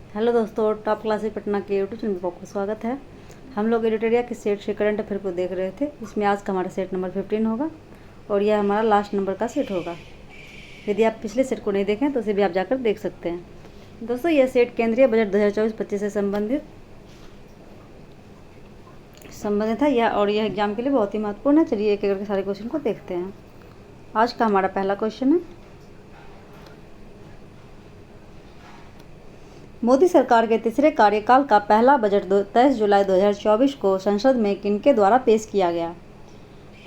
Hello दोस्तों, top classes Patna के YouTube channel पर आपका स्वागत है। हम लोग एडिटोरिया के सेट से करंट अफेयर को देख रहे थे। इसमें आज का हमारा सेट नंबर 15 होगा और यह हमारा लास्ट नंबर का सेट होगा। यदि आप पिछले सेट को नहीं देखें तो उसे भी आप जाकर देख सकते हैं। दोस्तों, यह सेट केंद्रीय बजट 2024-25 से संबंधित है यह एग्जाम के लिए बहुत ही महत्वपूर्ण है। चलिए एक एक करके सारे क्वेश्चन को देखते हैं। आज का हमारा पहला क्वेश्चन है, मोदी सरकार के तीसरे कार्यकाल का पहला बजट 23 जुलाई 2024 को संसद में किनके द्वारा पेश किया गया?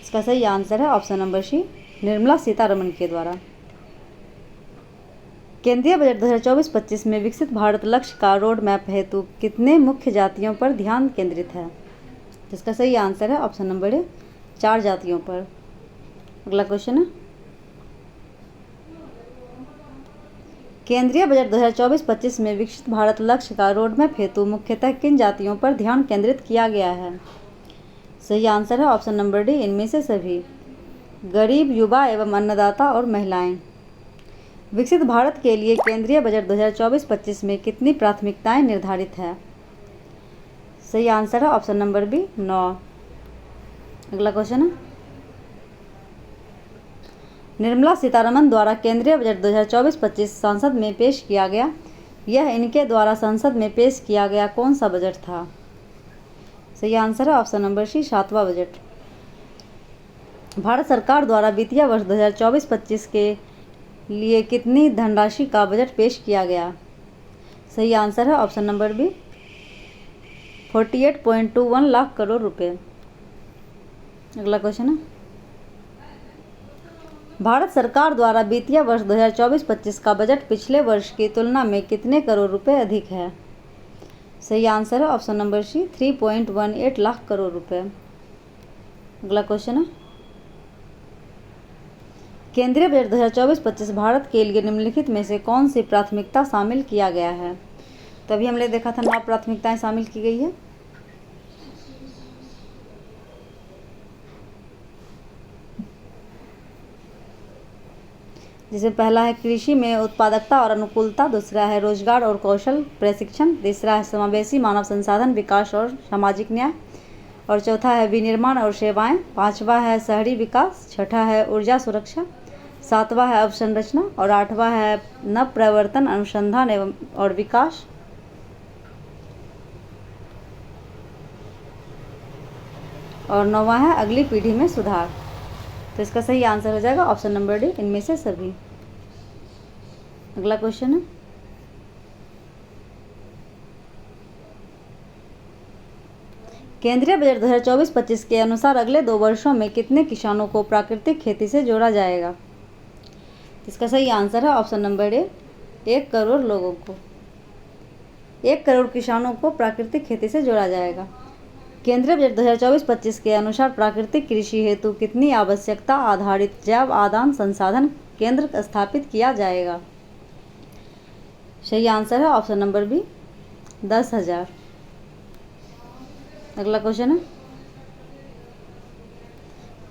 इसका सही आंसर है option number C, Nirmala Sitharaman के द्वारा। केंद्रीय बजट 2024-25 में विकसित भारत लक्ष्य का रोड मैप हेतु कितने मुख्य जातियों पर ध्यान केंद्रित है? इसका सही आंसर है ऑप्शन नंबर ए, 4 जातियों पर। अगला क्वेश्चन है, केंद्रीय बजट 2024-25 में विकसित भारत लक्ष्य का रोड मैप हेतु मुख्यतः किन जातियों पर ध्यान केंद्रित किया गया है? सही आंसर है ऑप्शन नंबर डी, इनमें से सभी, गरीब, युवा एवं अन्नदाता और महिलाएं। विकसित भारत के लिए केंद्रीय बजट 2024-25 में कितनी प्राथमिकताएं निर्धारित है? सही आंसर है ऑप्शन नंबर बी, 9। अगला क्वेश्चन है, निर्मला सीतारमण द्वारा केंद्रीय बजट 2024-25 संसद में पेश किया गया, यह इनके द्वारा संसद में पेश किया गया कौन सा बजट था? सही आंसर है ऑप्शन नंबर सी, 7वां बजट। भारत सरकार द्वारा वित्तीय वर्ष 2024-25 के लिए कितनी धनराशि का बजट पेश किया गया? सही आंसर है option number B, 48.21 lakh crore रुपए। अगला क्वेश्चन है, भारत सरकार द्वारा वित्तीय वर्ष 2024-25 का बजट पिछले वर्ष की तुलना में कितने करोड़ रुपए अधिक है? सही आंसर है option number C, 3.18 lakh crore रुपए। अगला क्वेश्चन है, केंद्रीय बजट 2024-25 भारत के लिए निम्नलिखित में से कौन सी प्राथमिकता शामिल किया गया है? तभी हमने देखा था 9 प्राथमिकताएं शामिल की गई है। जिसमें पहला है कृषि में उत्पादकता और अनुकूलता, दूसरा है रोजगार और कौशल प्रशिक्षण, तीसरा है समावेशी मानव संसाधन विकास और सामाजिक न्याय, और चौथा है विनिर्माण और सेवाएं, पांचवा है शहरी विकास, छठा है ऊर्जा सुरक्षा, सातवां है अवसंरचना और आठवां है नव प्रवर्तन अनुसंधान एवं और विकास, और नौवां है अगली पीढ़ी में सुधार। तो इसका सही आंसर हो जाएगा ऑप्शन नंबर डी, इनमें से सभी। अगला क्वेश्चन है, केंद्रीय बजट 2024-25 के अनुसार अगले 2 वर्षों में कितने किसानों को प्राकृतिक खेती से जोड़ा जाएगा? इसका सही आंसर है ऑप्शन नंबर ए, 1 करोड़ लोगों को, 1 करोड़ किसानों को प्राकृतिक खेती से जोड़ा जाएगा। केंद्रीय बजट 2024-25 के अनुसार प्राकृतिक कृषि हेतु कितनी आवश्यकता आधारित जैव आदान संसाधन केंद्र स्थापित किया जाएगा? सही आंसर है ऑप्शन नंबर बी, 10,000। अगला क्वेश्चन है,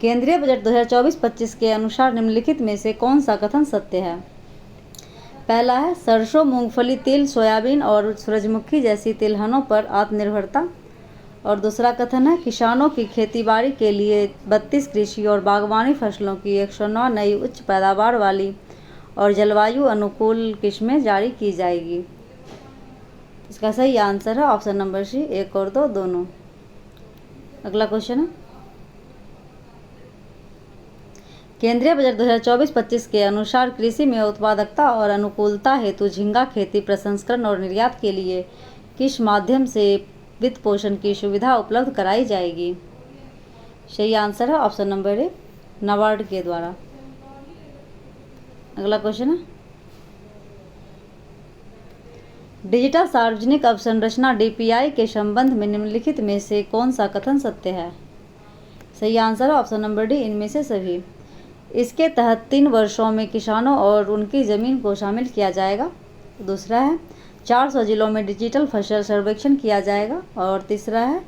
केंद्रीय बजट 2024-25 के अनुसार निम्नलिखित में से कौन सा कथन सत्य है? पहला है सरसों, मूंगफली, तिल, सोयाबीन और सूरजमुखी जैसी तिलहनों पर आत्मनिर्भरता, और दूसरा कथन है किसानों की खेतीबाड़ी के लिए 32 कृषि और बागवानी फसलों की 109 नई उच्च पैदावार वाली और जलवायु अनुकूल किस्में जारी की जाएगी। इसका सही आंसर है ऑप्शन नंबर सी, 1 और 2 दोनों। अगला क्वेश्चन है, केंद्रीय बजट 2024-25 के अनुसार कृषि में उत्पादकता और अनुकूलता हेतु झींगा खेती प्रसंस्करण और निर्यात के लिए किस माध्यम से वित्त पोषण की सुविधा उपलब्ध कराई जाएगी? सही आंसर है ऑप्शन नंबर ए, नाबार्ड के द्वारा। अगला क्वेश्चन है, डिजिटल सार्वजनिक अवसंरचना डीपीआई के संबंध में निम्नलिखित में से कौन सा कथन सत्य है? सही आंसर है ऑप्शन नंबर डी, इनमें से सभी। इसके तहत 3 वर्षों में किसानों और उनकी जमीन को शामिल किया जाएगा। दूसरा है 400 जिलों में डिजिटल फसल सर्वेक्षण किया जाएगा, और तीसरा है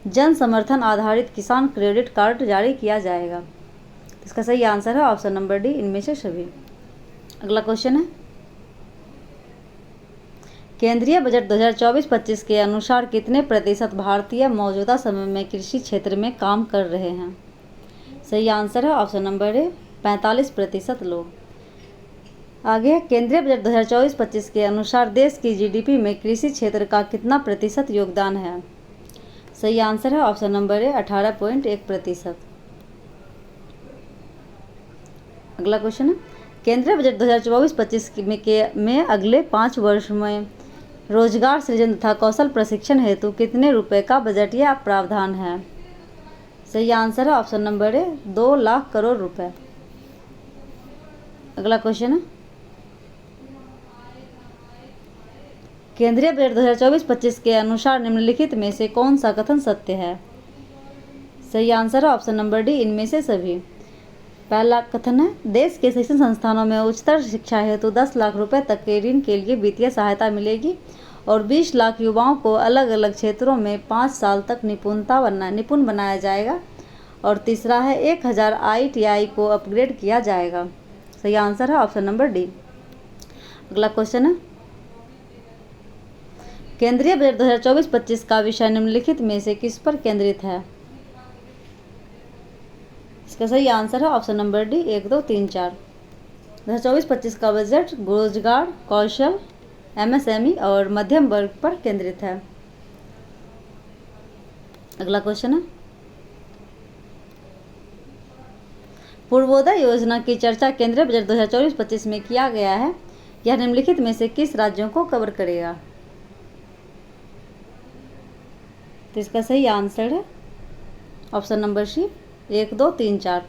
जन समर्थन आधारित किसान क्रेडिट कार्ड जारी किया जाएगा। इसका सही आंसर है ऑप्शन नंबर डी, इनमें से सभी। अगला क्वेश्चन है, केंद्रीय बजट 2024-25 के अनुसार कितने प्रतिशत भारतीय मौजूदा समय में कृषि क्षेत्र में काम कर रहे हैं? सही आंसर है ऑप्शन नंबर ए 45% लोग। आगे, केंद्रीय बजट 2024-25 के अनुसार देश की जीडीपी में कृषि क्षेत्र का कितना प्रतिशत योगदान है? सही आंसर है ऑप्शन नंबर ए 18.1%। अगला क्वेश्चन है, केंद्रीय बजट 2024-25 में अगले 5 वर्ष में रोजगार सृजन तथा कौशल प्रशिक्षण हेतु कितने रुपए का बजटीय प्रावधान है? सही आंसर है option number A 2 lakh crore रुपए। अगला क्वेश्चन है, केंद्रीय बजट 2024-25 के अनुसार निम्नलिखित में से कौन सा कथन सत्य है? सही आंसर है ऑप्शन नंबर डी इनमें से सभी। पहला कथन है, देश के शिक्षण संस्थानों में उच्चतर शिक्षा हेतु 10 लाख रुपए तक के ऋण के लिए वित्तीय सहायता मिलेगी और 20 लाख युवाओं को अलग अलग क्षेत्रों में 5 साल तक निपुण बनाया जाएगा। और तीसरा है, 1000 ITI को अपग्रेड किया जाएगा। सही आंसर है ऑप्शन नंबर डी। अगला क्वेश्चन है, केंद्रीय बजट 2024-25 का विषय निम्नलिखित में से किस पर केंद्रित है? इसका सही आंसर है ऑप्शन नंबर डी 1, 2, 3, 4। 2024-25 का बजट रोजगार, कौशल, MSME और मध्यम वर्ग पर केंद्रित है। अगला क्वेश्चन है, पूर्वोदय योजना की चर्चा केंद्रीय बजट 2024-25 में किया गया है। यह निम्नलिखित में से किस राज्यों को कवर करेगा? तो इसका सही आंसर है ऑप्शन नंबर सी 1, 2, 3, 4।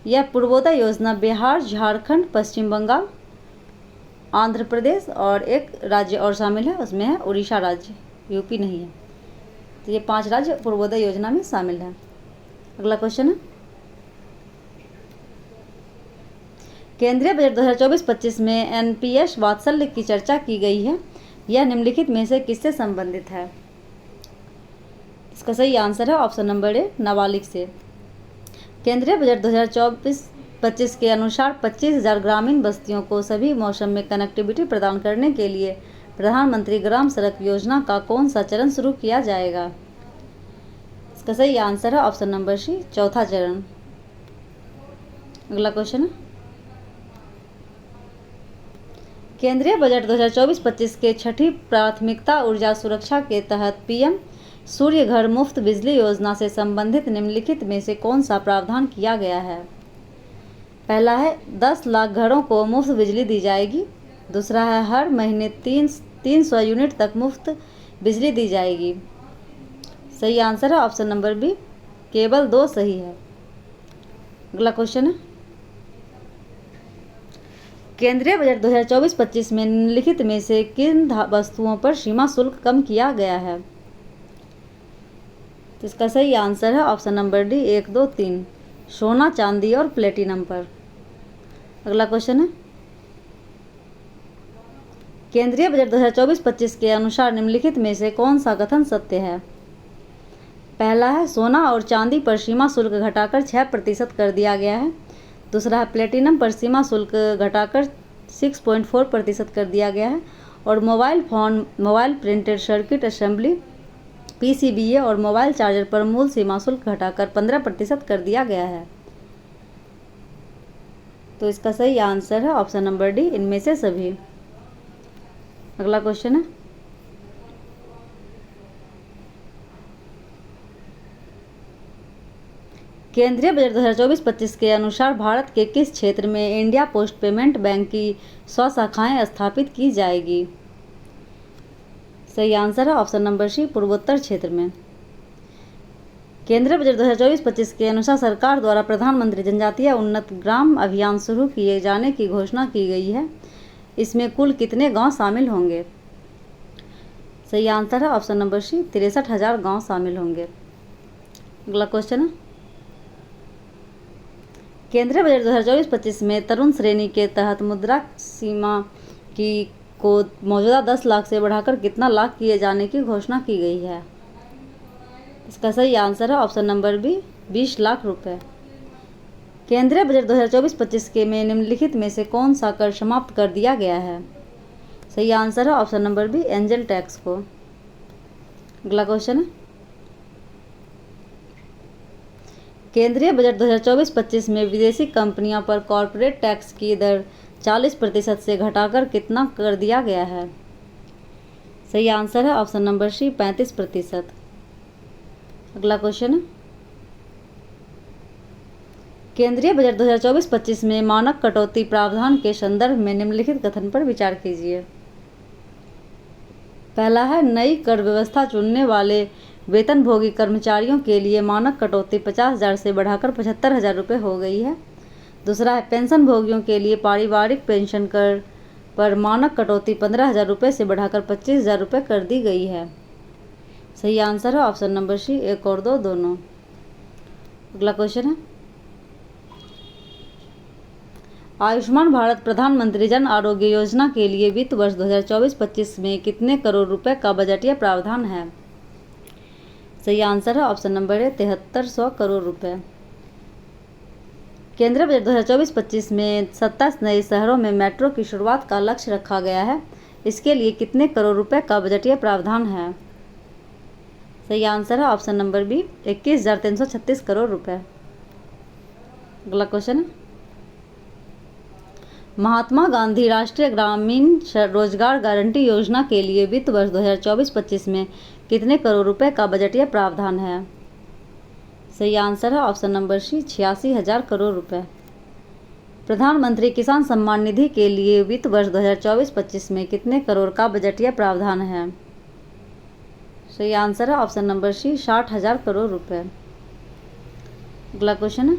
यह पूर्वोदय योजना बिहार, झारखंड, पश्चिम बंगाल, आंध्र प्रदेश और एक राज्य और शामिल है, उसमें है उड़ीसा राज्य, यूपी नहीं है। तो ये 5 राज्य पूर्वोदय योजना में शामिल है। अगला क्वेश्चन है, केंद्रीय बजट 2024-25 में NPS वात्सल्य की चर्चा की गई है। यह निम्नलिखित में से किससे संबंधित है? इसका सही आंसर है ऑप्शन नंबर ए नाबालिग से। केंद्रीय बजट 2024-25 के अनुसार 25,000 ग्रामीण बस्तियों को सभी मौसम में कनेक्टिविटी प्रदान करने के लिए प्रधानमंत्री ग्राम सड़क योजना का कौन सा चरण शुरू किया जाएगा? इसका सही आंसर है ऑप्शन नंबर सी 4था चरण। अगला क्वेश्चन है, केंद्रीय बजट 2024-25 के छठी प्राथमिकता ऊर्जा सुरक्षा के तहत PM सूर्य घर मुफ्त बिजली योजना से संबंधित निम्नलिखित में से कौन सा प्रावधान किया गया है? पहला है, 10 लाख घरों को मुफ्त बिजली दी जाएगी। दूसरा है, हर महीने 300 यूनिट तक मुफ्त बिजली दी जाएगी। सही आंसर है ऑप्शन नंबर बी, केवल 2 सही है। अगला क्वेश्चन है, केंद्रीय बजट 2024-25 में निम्नलिखित में से किन वस्तुओं पर सीमा शुल्क कम किया गया है? तो इसका सही आंसर है ऑप्शन नंबर डी 1, 2, 3, सोना, चांदी और प्लेटिनम पर। अगला क्वेश्चन है, केंद्रीय बजट 2024-25 के अनुसार निम्नलिखित में से कौन सा कथन सत्य है? पहला है, सोना और चांदी पर सीमा शुल्क घटाकर 6% कर दिया गया है। दूसरा है, प्लेटिनम पर सीमा शुल्क घटाकर 6.4% कर दिया गया है। और mobile phone, mobile printed circuit assembly PCBA और मोबाइल चार्जर पर मूल सीमा शुल्क घटाकर 15% कर दिया गया है। तो इसका सही आंसर है ऑप्शन नंबर डी इनमें से सभी। अगला क्वेश्चन है, केंद्रीय बजट 2024-25 के अनुसार भारत के किस क्षेत्र में इंडिया पोस्ट पेमेंट बैंक की 100 शाखाएं स्थापित की जाएगी? सही आंसर है ऑप्शन नंबर सी, पूर्वोत्तर क्षेत्र में। केंद्रीय बजट 2024-25 के अनुसार सरकार द्वारा प्रधानमंत्री जनजातीय उन्नत ग्राम अभियान शुरू किए जाने की घोषणा की गई है। इसमें कुल कितने गांव शामिल होंगे? सही आंसर है ऑप्शन नंबर सी, 63,000 गांव शामिल होंगे। अगला क्वेश्चन है, केंद्रीय बजट 2024-25 में तरुण श्रेणी के तहत मुद्रा सीमा को मौजूदा 10 लाख से बढ़ाकर कितना लाख किए जाने की घोषणा की गई है? इसका सही आंसर है ऑप्शन नंबर बी, 20 लाख रुपए। केंद्रीय बजट 2024-25 के में निम्नलिखित में से कौन सा कर समाप्त कर दिया गया है? सही आंसर है option number B, angel tax को। अगला क्वेश्चन है, केंद्रीय बजट 2024-25 में विदेशी कंपनियों पर कॉर्पोरेट टैक्स की दर 40% से घटाकर कितना कर दिया गया है? सही आंसर है ऑप्शन नंबर सी, 35%। अगला क्वेश्चन है, केंद्रीय बजट 2024-25 में मानक कटौती प्रावधान के संदर्भ में निम्नलिखित कथन पर विचार कीजिए। पहला है, नई कर व्यवस्था चुनने वाले वेतनभोगी कर्मचारियों के लिए मानक कटौती 50,000 से बढ़ाकर 75,000 रुपये हो गई है। दूसरा है, पेंशन भोगियों के लिए पारिवारिक पेंशन कर पर मानक कटौती 15,000 रुपये से बढ़ाकर 25,000 रुपये कर दी गई है। सही आंसर है ऑप्शन नंबर सी, 1 और 2 दोनों। अगला क्वेश्चन है, आयुष्मान भारत प्रधानमंत्री जन आरोग्य योजना के लिए वित्त वर्ष 2024-25 में कितने करोड़ रुपए का बजटीय प्रावधान है? सही आंसर है ऑप्शन नंबर ए, 7300 करोड़ रुपए। केंद्रीय बजट 2024-25 में 27 नए शहरों में मेट्रो की शुरुआत का लक्ष्य रखा गया है। इसके लिए कितने करोड़ रुपए का बजटीय प्रावधान है? सही आंसर है ऑप्शन नंबर बी, 21,336 करोड़ रुपए। अगला क्वेश्चन है, महात्मा गांधी राष्ट्रीय ग्रामीण रोजगार गारंटी योजना के लिए वित्त वर्ष 2024-25 में कितने करोड़ रुपए का बजटीय प्रावधान है? सही आंसर है ऑप्शन नंबर सी, 86,000 करोड़ रुपए। प्रधानमंत्री किसान सम्मान निधि के लिए वित्त वर्ष 2024-25 में कितने करोड़ का बजटीय प्रावधान है? सही आंसर है ऑप्शन नंबर सी, 60,000 करोड़ रुपए। अगला क्वेश्चन है,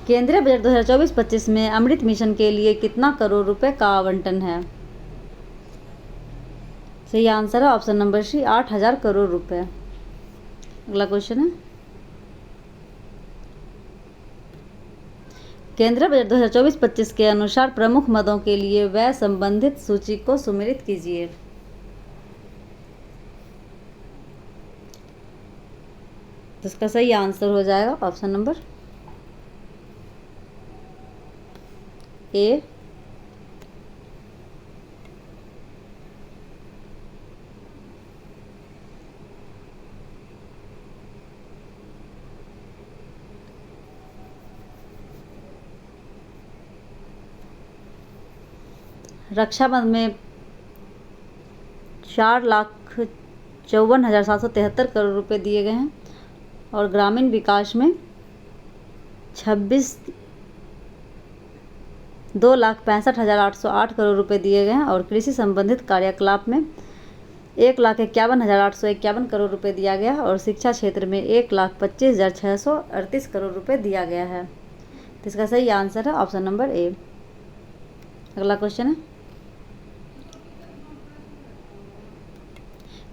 केंद्रीय बजट 2024-25 में अमृत मिशन के लिए कितना करोड़ रुपए का आवंटन है? सही आंसर है ऑप्शन नंबर सी, 8,000 करोड़ रुपए। अगला क्वेश्चन है, केंद्रीय बजट 2024-25 के अनुसार प्रमुख मदों के लिए व्यय संबंधित सूची को सुमेलित कीजिए। तो इसका सही आंसर हो जाएगा ऑप्शन नंबर ए। रक्षा बंधन में 4,54,773 करोड़ रुपए दिए गए हैं और ग्रामीण विकास में 2,65,808 करोड़ रुपए दिए गए हैं और कृषि संबंधित कार्यकलाप में 1,51,851 करोड़ रुपए दिया गया और शिक्षा क्षेत्र में 1,25,638 करोड़ रुपए दिया गया है। तो इसका सही आंसर है ऑप्शन नंबर ए। अगला क्वेश्चन है,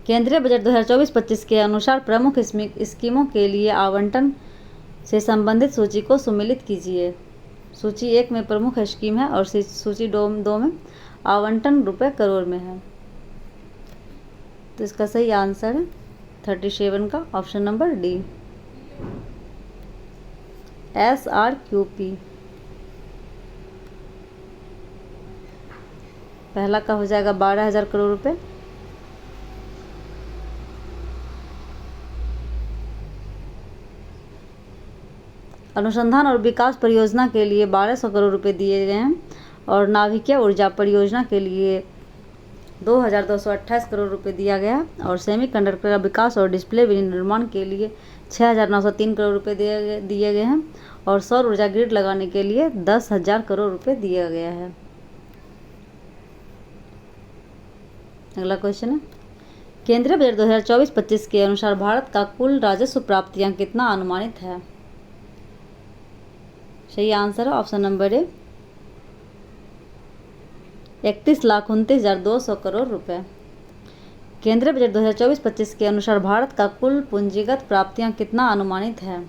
केंद्रीय बजट 2024-25 के अनुसार प्रमुख स्कीमों के लिए आवंटन से संबंधित सूची को सुमेलित कीजिए। सूची 1 में प्रमुख स्कीम है और सूची 2 में आवंटन रुपए करोड़ में है। तो इसका सही आंसर है 37 का ऑप्शन नंबर डी, SRQP। पहला का हो जाएगा 12,000 करोड़ रुपए, अनुसंधान और विकास परियोजना के लिए 1,200 करोड़ रुपए दिए गए हैं और नाभिकीय ऊर्जा परियोजना के लिए 2,228 करोड़ रुपए दिया गया और सेमीकंडक्टर का विकास और डिस्प्ले विनिर्माण के लिए 6,903 करोड़ रुपए दिए गए हैं और सौर ऊर्जा ग्रिड लगाने के लिए 10,000 करोड़ रुपए दिया गया है। अगला क्वेश्चन है, केंद्रीय बजट 2024-25 के अनुसार भारत का कुल राजस्व प्राप्तियां कितना अनुमानित है? सही आंसर है ऑप्शन नंबर ए, 31,29,200 करोड़ रुपए। केंद्रीय बजट 2024-25 के अनुसार भारत का कुल पूंजीगत प्राप्तियां कितना अनुमानित है?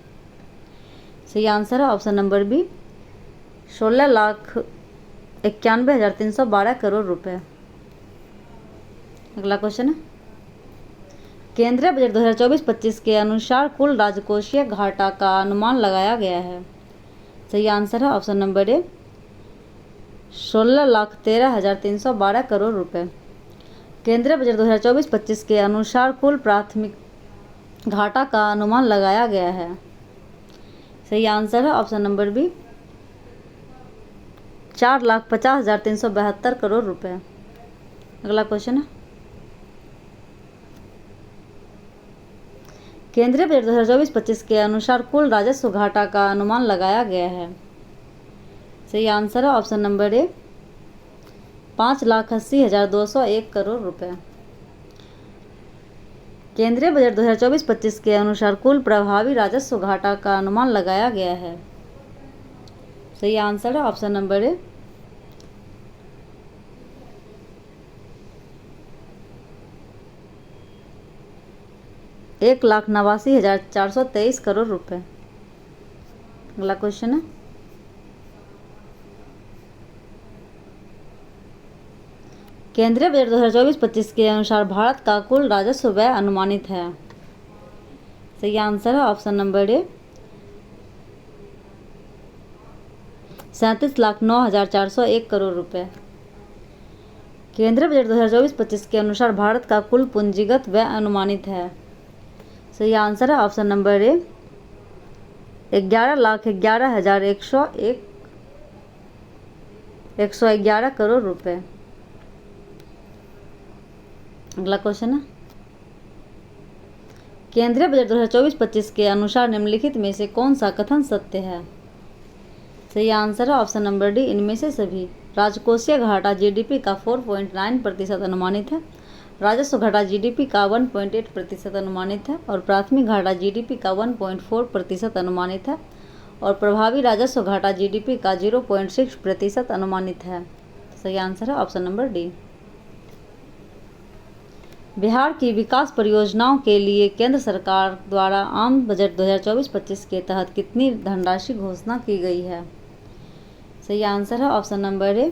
सही आंसर है ऑप्शन नंबर बी, 16,91,312 करोड़ रुपए। अगला क्वेश्चन है, केंद्रीय बजट 2024-25 के अनुसार कुल राजकोषीय घाटा का अनुमान लगाया गया है। सही आंसर है ऑप्शन नंबर ए, 16,13,312 करोड़ रुपए। केंद्रीय बजट 2024-25 के अनुसार कुल प्राथमिक घाटा का अनुमान लगाया गया है। सही आंसर है ऑप्शन नंबर बी, 4,50,372 करोड़ रुपए। अगला क्वेश्चन है, केंद्रीय बजट 2024-25 के अनुसार कुल राजस्व घाटा का अनुमान लगाया गया है। सही आंसर है ऑप्शन नंबर ए, 5,80,201 करोड़ रुपए। केंद्रीय बजट 2024-25 के अनुसार कुल प्रभावी राजस्व घाटा का अनुमान लगाया गया है। सही आंसर है ऑप्शन नंबर ए, 1,89,423 करोड़ रुपए। अगला क्वेश्चन है, केंद्रीय बजट 2024-25 के अनुसार भारत का कुल राजस्व व्यय अनुमानित है। सही आंसर है ऑप्शन नंबर ए, 37,09,401 करोड़ रुपए। केंद्रीय बजट 2024-25 के अनुसार भारत का कुल पूंजीगत व्यय अनुमानित है। सही आंसर है ऑप्शन नंबर ए, 11,11,111 करोड़ रुपए। अगला क्वेश्चन है, केंद्रीय बजट 2024-25 के अनुसार निम्नलिखित में से कौन सा कथन सत्य है। सही आंसर है ऑप्शन नंबर डी, इनमें से सभी। राजकोषीय घाटा जीडीपी का 4.9% अनुमानित है, राजस्व घाटा जीडीपी का 1.8% अनुमानित है और प्राथमिक घाटा जीडीपी का 1.4% अनुमानित है और प्रभावी राजस्व घाटा जीडीपी का 0.6% अनुमानित है। सही आंसर है ऑप्शन नंबर डी। बिहार की विकास परियोजनाओं के लिए केंद्र सरकार द्वारा आम बजट 2024-25 के तहत कितनी धनराशि घोषणा की गई है। सही आंसर है ऑप्शन नंबर ए,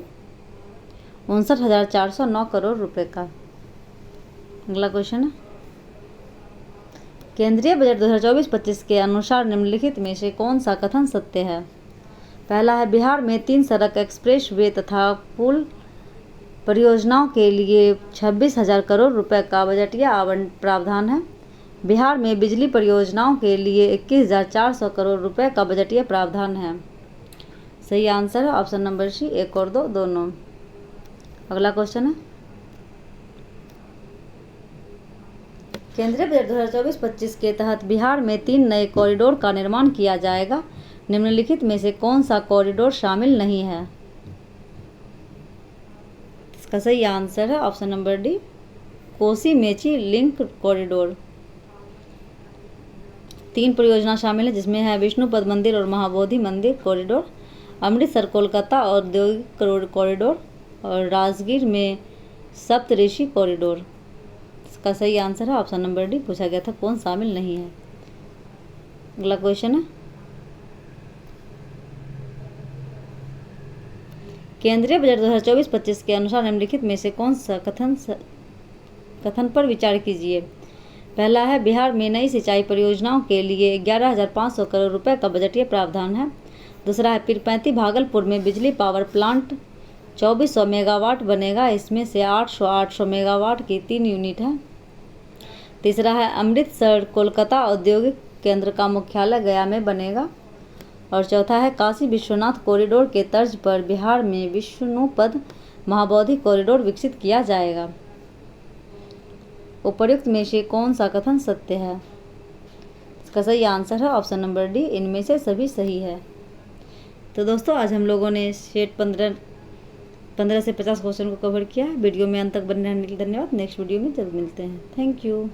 59,409 करोड़ रुपए का। अगला क्वेश्चन है, केंद्रीय बजट 2024-25 के अनुसार निम्नलिखित में से कौन सा कथन सत्य है। पहला है, बिहार में 3 सड़क, एक्सप्रेस वे तथा पुल परियोजनाओं के लिए 26,000 करोड़ रुपए का बजटीय प्रावधान है। बिहार में बिजली परियोजनाओं के लिए 21,400 करोड़ रुपए का बजटीय प्रावधान है। सही आंसर है ऑप्शन नंबर सी, 1 और 2 दोनों। अगला क्वेश्चन है, केंद्रीय बजट 2024-25 के तहत बिहार में 3 नए कॉरिडोर का निर्माण किया जाएगा। निम्नलिखित में से कौन सा कॉरिडोर शामिल नहीं है। इसका सही आंसर है option number D, Kosi Mechi link corridor. 3 परियोजना शामिल है, जिसमें है विष्णुपद मंदिर और महाबोधि मंदिर कॉरिडोर, अमृतसर कोलकाता औद्योगिक कॉरिडोर और राजगीर में सप्तऋषि कॉरिडोर। इसका सही आंसर है ऑप्शन नंबर डी, पूछा गया था कौन शामिल नहीं है। अगला क्वेश्चन है, केंद्रीय बजट 2024-25 के अनुसार निम्नलिखित में से कौन सा कथन पर विचार कीजिए। पहला है, बिहार में नई सिंचाई परियोजनाओं के लिए 11,500 करोड़ रुपए का बजटीय प्रावधान है। दूसरा है, पीरपैंती भागलपुर में बिजली पावर प्लांट 2400 मेगावाट बनेगा, इसमें से 800 मेगावाट की 3 यूनिट है। तीसरा है, अमृतसर कोलकाता औद्योगिक केंद्र का मुख्यालय गया में बनेगा। और चौथा है, काशी विश्वनाथ कॉरिडोर के तर्ज पर बिहार में विष्णुपद महाबोधि कॉरिडोर विकसित किया जाएगा। उपर्युक्त में से कौन सा कथन सत्य है। इसका सही आंसर है ऑप्शन नंबर डी, इनमें से सभी सही है। तो दोस्तों, आज हम लोगों ने सेट 15 से 50 क्वेश्चन को कवर किया। वीडियो में अंत तक बने रहने के लिए धन्यवाद। नेक्स्ट वीडियो में जल्द मिलते हैं। Thank you.